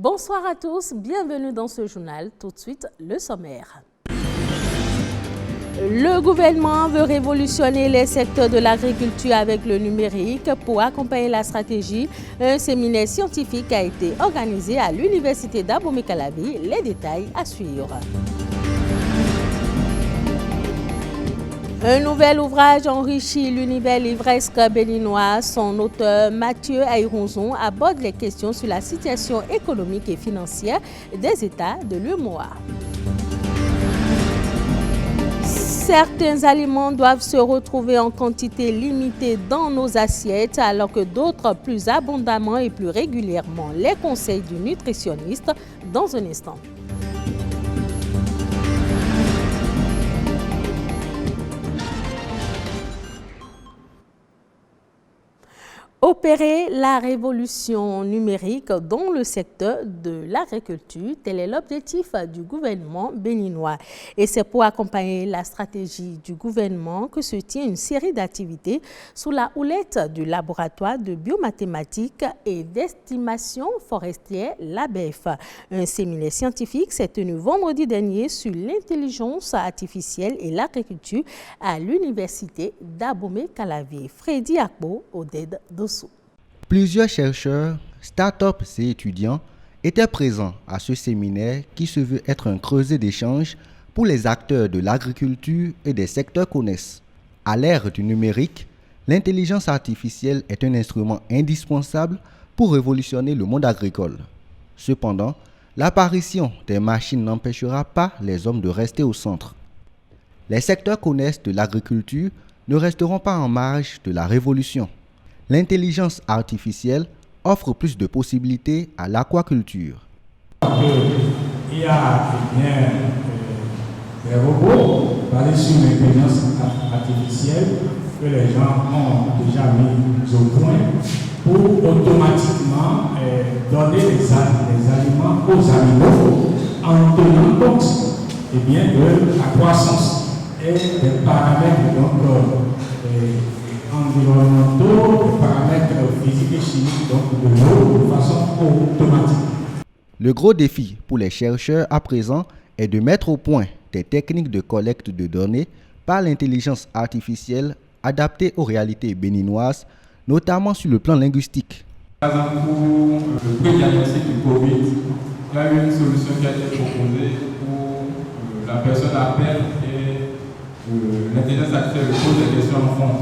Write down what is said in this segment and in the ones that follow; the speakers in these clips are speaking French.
Bonsoir à tous, bienvenue dans ce journal. Tout de suite, le sommaire. Le gouvernement veut révolutionner les secteurs de l'agriculture avec le numérique. Pour accompagner la stratégie, un séminaire scientifique a été organisé à l'université d'Abomey-Calavi. Les détails à suivre. Un nouvel ouvrage enrichit l'univers livresque béninois. Son auteur, Mathieu Ayronzon, aborde les questions sur la situation économique et financière des États de l'UEMOA. Certains aliments doivent se retrouver en quantité limitée dans nos assiettes, alors que d'autres plus abondamment et plus régulièrement. Les conseils du nutritionniste dans un instant. Opérer la révolution numérique dans le secteur de l'agriculture, tel est l'objectif du gouvernement béninois. Et c'est pour accompagner la stratégie du gouvernement que se tient une série d'activités sous la houlette du laboratoire de biomathématiques et d'estimation forestière, l'ABEF. Un séminaire scientifique s'est tenu vendredi dernier sur l'intelligence artificielle et l'agriculture à l'université d'Abomey-Calavi. Freddy Akbo, Oded Dossou. Plusieurs chercheurs, start-up et étudiants étaient présents à ce séminaire qui se veut être un creuset d'échange pour les acteurs de l'agriculture et des secteurs connexes. À l'ère du numérique, l'intelligence artificielle est un instrument indispensable pour révolutionner le monde agricole. Cependant, l'apparition des machines n'empêchera pas les hommes de rester au centre. Les secteurs connexes de l'agriculture ne resteront pas en marge de la révolution. L'intelligence artificielle offre plus de possibilités à l'aquaculture. Il y a des robots basés sur l'intelligence artificielle que les gens ont déjà mis au point pour automatiquement donner des aliments aux animaux en tenant compte de la croissance et des paramètres environnementaux, des paramètres physiques et chimiques de l'eau de façon automatique. Le gros défi pour les chercheurs à présent est de mettre au point des techniques de collecte de données par l'intelligence artificielle adaptées aux réalités béninoises, notamment sur le plan linguistique. Par exemple, pour le pré-diagnostic du Covid, il y a eu une solution qui a été proposée où la personne appelle et l'intelligence artificielle pose des questions en fond.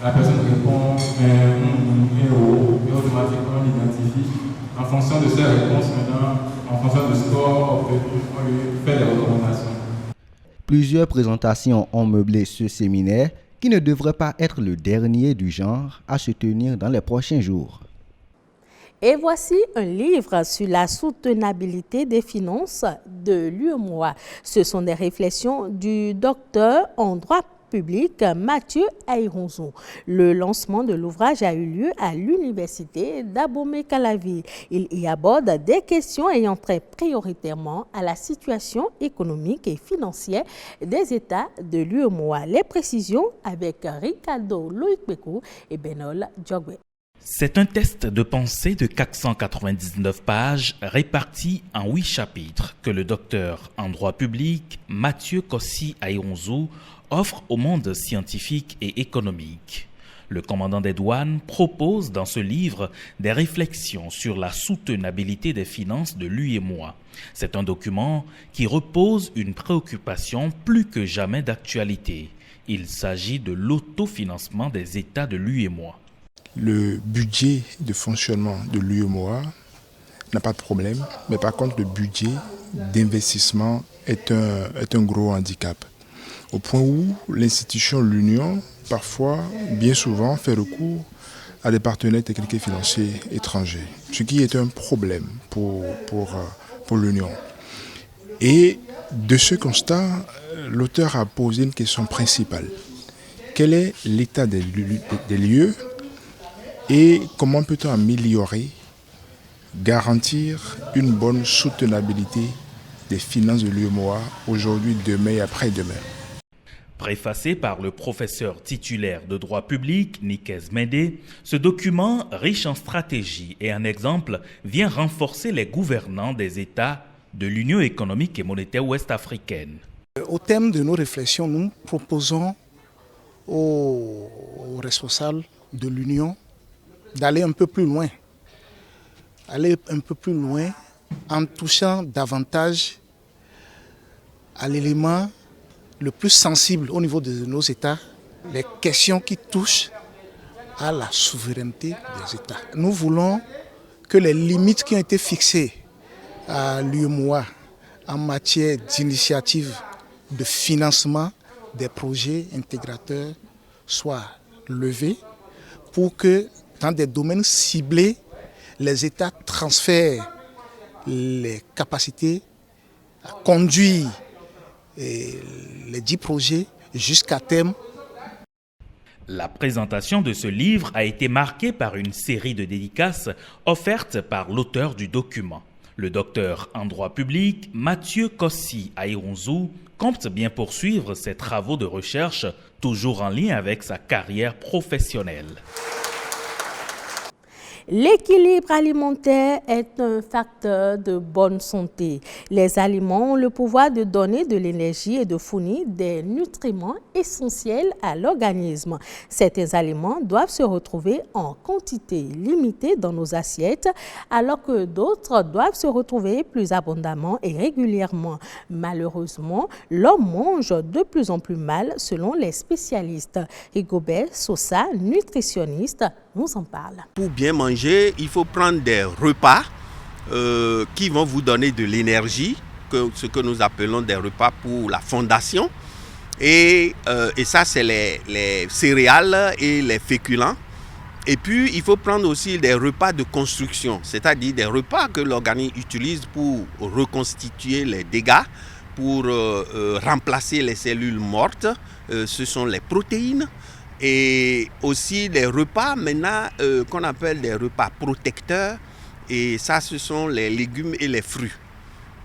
La personne répond et automatiquement on l'identifie. En fonction de ses réponses, maintenant, en fonction du score obtenu, on lui fait des recommandations. Plusieurs présentations ont meublé ce séminaire qui ne devrait pas être le dernier du genre à se tenir dans les prochains jours. Et voici un livre sur la soutenabilité des finances de l'UEMOA. Ce sont des réflexions du docteur en droit public Mathieu Ayronzon. Le lancement de l'ouvrage a eu lieu à l'université d'Abomey-Calavi. Il y aborde des questions ayant trait prioritairement à la situation économique et financière des États de l'UEMOA. Les précisions avec Ricardo Loïc-Bekou et Benol Djogbe. C'est un test de pensée de 499 pages réparti en 8 chapitres que le docteur en droit public Mathieu Kossi Ayronzon offre au monde scientifique et économique. Le commandant des douanes propose dans ce livre des réflexions sur la soutenabilité des finances de l'UEMOA. C'est un document qui repose une préoccupation plus que jamais d'actualité. Il s'agit de l'autofinancement des États de l'UEMOA. Le budget de fonctionnement de l'UEMOA n'a pas de problème, mais par contre le budget d'investissement est un gros handicap. Au point où l'institution, l'Union, parfois, bien souvent, fait recours à des partenaires techniques et financiers étrangers, ce qui est un problème pour l'Union. Et de ce constat, l'auteur a posé une question principale. Quel est l'état des lieux et comment peut-on améliorer, garantir une bonne soutenabilité des finances de l'UEMOA aujourd'hui, demain et après-demain? Préfacé par le professeur titulaire de droit public, Nikes Médé, ce document, riche en stratégies et en exemples, vient renforcer les gouvernants des États de l'Union économique et monétaire ouest-africaine. Au thème de nos réflexions, nous proposons aux responsables de l'Union d'aller un peu plus loin. Aller un peu plus loin en touchant davantage à l'élément le plus sensible au niveau de nos États, les questions qui touchent à la souveraineté des États. Nous voulons que les limites qui ont été fixées à l'UEMOA en matière d'initiative de financement des projets intégrateurs soient levées pour que dans des domaines ciblés, les États transfèrent les capacités à conduire les 10 projets jusqu'à terme. La présentation de ce livre a été marquée par une série de dédicaces offertes par l'auteur du document. Le docteur en droit public, Mathieu Kossi Aïronzou, compte bien poursuivre ses travaux de recherche, toujours en lien avec sa carrière professionnelle. L'équilibre alimentaire est un facteur de bonne santé. Les aliments ont le pouvoir de donner de l'énergie et de fournir des nutriments essentiels à l'organisme. Certains aliments doivent se retrouver en quantité limitée dans nos assiettes, alors que d'autres doivent se retrouver plus abondamment et régulièrement. Malheureusement, l'homme mange de plus en plus mal selon les spécialistes. Rigobert Sosa, nutritionniste, nous en parle. Pour bien manger, il faut prendre des repas qui vont vous donner de l'énergie, ce que nous appelons des repas pour la fondation. Et ça, c'est les céréales et les féculents. Et puis, il faut prendre aussi des repas de construction, c'est-à-dire des repas que l'organisme utilise pour reconstituer les dégâts, pour remplacer les cellules mortes. Ce sont les protéines. Et aussi des repas maintenant qu'on appelle des repas protecteurs, et ça ce sont les légumes et les fruits.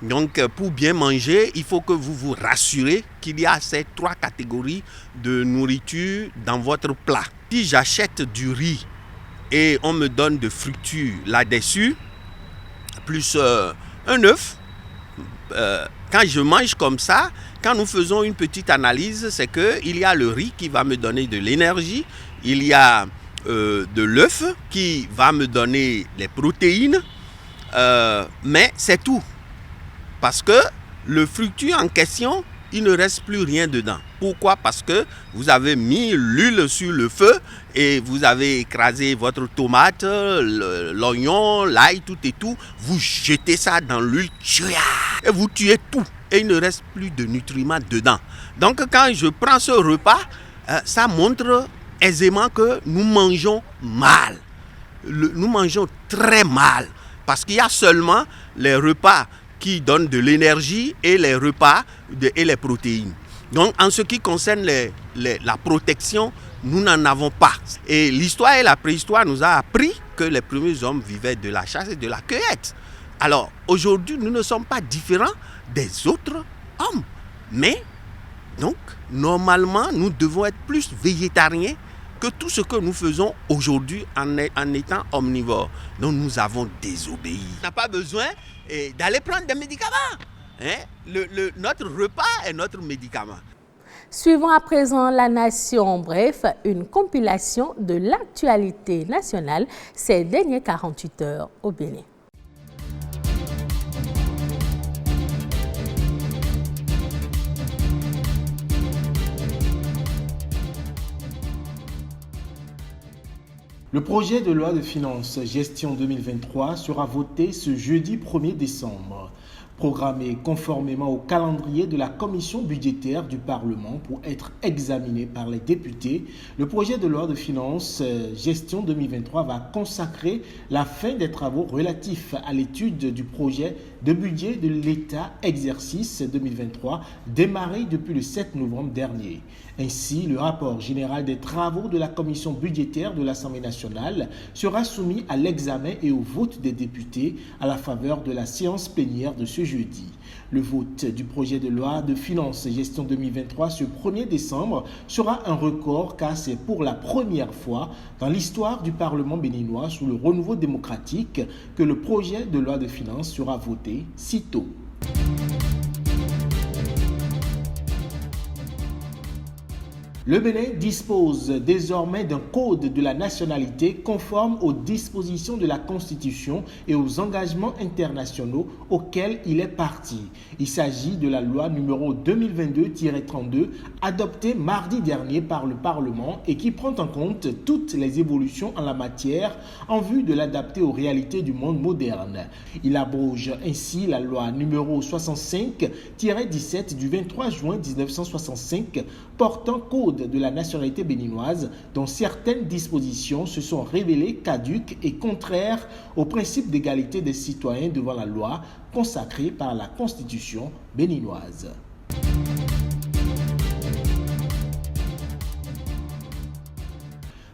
Donc pour bien manger, il faut que vous vous rassurez qu'il y a ces 3 catégories de nourriture dans votre plat. Si j'achète du riz et on me donne de fructures là-dessus, plus un œuf, quand je mange comme ça, quand nous faisons une petite analyse, c'est qu'il y a le riz qui va me donner de l'énergie, il y a de l'œuf qui va me donner les protéines, mais c'est tout. Parce que le fructu en question, il ne reste plus rien dedans. Pourquoi? Parce que vous avez mis l'huile sur le feu et vous avez écrasé votre tomate, l'oignon, l'ail, tout et tout. Vous jetez ça dans l'huile et vous tuez tout. Et il ne reste plus de nutriments dedans. Donc quand je prends ce repas, ça montre aisément que nous mangeons mal. Nous mangeons très mal. Parce qu'il y a seulement les repas qui donnent de l'énergie et les repas et les protéines. Donc en ce qui concerne la protection, nous n'en avons pas. Et l'histoire et la préhistoire nous a appris que les premiers hommes vivaient de la chasse et de la cueillette. Alors aujourd'hui, nous ne sommes pas différents des autres hommes. Mais donc, normalement, nous devons être plus végétariens que tout ce que nous faisons aujourd'hui en étant omnivores. Donc nous avons désobéi. On n'a pas besoin d'aller prendre des médicaments. Notre repas est notre médicament. Suivons à présent La Nation, bref, une compilation de l'actualité nationale ces dernières 48 heures au Bénin. Le projet de loi de finances gestion 2023 sera voté ce jeudi 1er décembre. Programmé conformément au calendrier de la commission budgétaire du Parlement pour être examiné par les députés, le projet de loi de finances gestion 2023 va consacrer la fin des travaux relatifs à l'étude du projet de budget de l'État exercice 2023 démarré depuis le 7 novembre dernier. Ainsi, le rapport général des travaux de la commission budgétaire de l'Assemblée nationale sera soumis à l'examen et au vote des députés à la faveur de la séance plénière de ce jeudi. Le vote du projet de loi de finances gestion 2023 ce 1er décembre sera un record car c'est pour la première fois dans l'histoire du Parlement béninois sous le renouveau démocratique que le projet de loi de finances sera voté si tôt. Le Bénin dispose désormais d'un code de la nationalité conforme aux dispositions de la Constitution et aux engagements internationaux auxquels il est partie. Il s'agit de la loi numéro 2022-32 adoptée mardi dernier par le Parlement et qui prend en compte toutes les évolutions en la matière en vue de l'adapter aux réalités du monde moderne. Il abroge ainsi la loi numéro 65-17 du 23 juin 1965 portant code de la nationalité béninoise dont certaines dispositions se sont révélées caduques et contraires au principe d'égalité des citoyens devant la loi consacré par la Constitution béninoise.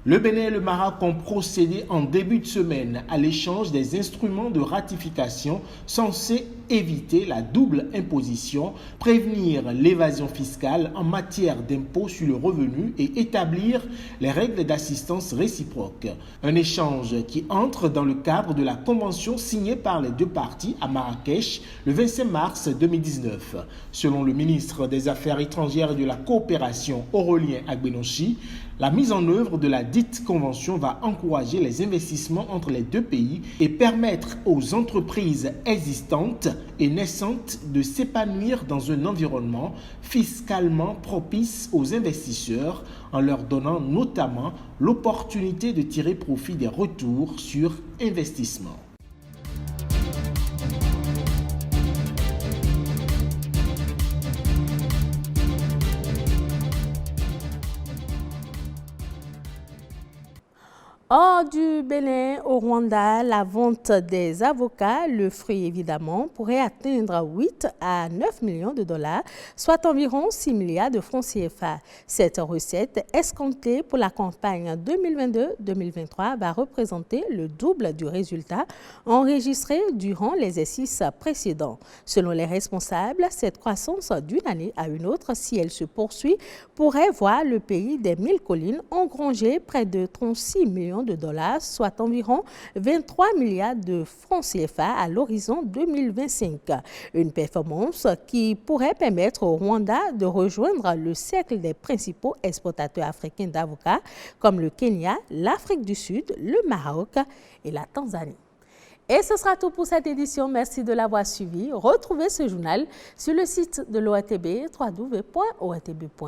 Le Bénin et le Maroc ont procédé en début de semaine à l'échange des instruments de ratification censés éviter la double imposition, prévenir l'évasion fiscale en matière d'impôt sur le revenu et établir les règles d'assistance réciproque. Un échange qui entre dans le cadre de la convention signée par les deux parties à Marrakech le 25 mars 2019. Selon le ministre des Affaires étrangères et de la coopération Aurélien Agbenonchi, la mise en œuvre de la dite convention va encourager les investissements entre les deux pays et permettre aux entreprises existantes et naissantes de s'épanouir dans un environnement fiscalement propice aux investisseurs en leur donnant notamment l'opportunité de tirer profit des retours sur investissement. Hors du Bénin au Rwanda, la vente des avocats, le fruit évidemment, pourrait atteindre 8 à 9 millions de dollars, soit environ 6 milliards de francs CFA. Cette recette escomptée pour la campagne 2022-2023 va représenter le double du résultat enregistré durant l'exercice précédent. Selon les responsables, cette croissance d'une année à une autre, si elle se poursuit, pourrait voir le pays des 1000 collines engranger près de 36 millions de dollars, soit environ 23 milliards de francs CFA à l'horizon 2025. Une performance qui pourrait permettre au Rwanda de rejoindre le cercle des principaux exportateurs africains d'avocats comme le Kenya, l'Afrique du Sud, le Maroc et la Tanzanie. Et ce sera tout pour cette édition. Merci de l'avoir suivi. Retrouvez ce journal sur le site de l'ORTB, www.ortb.pj.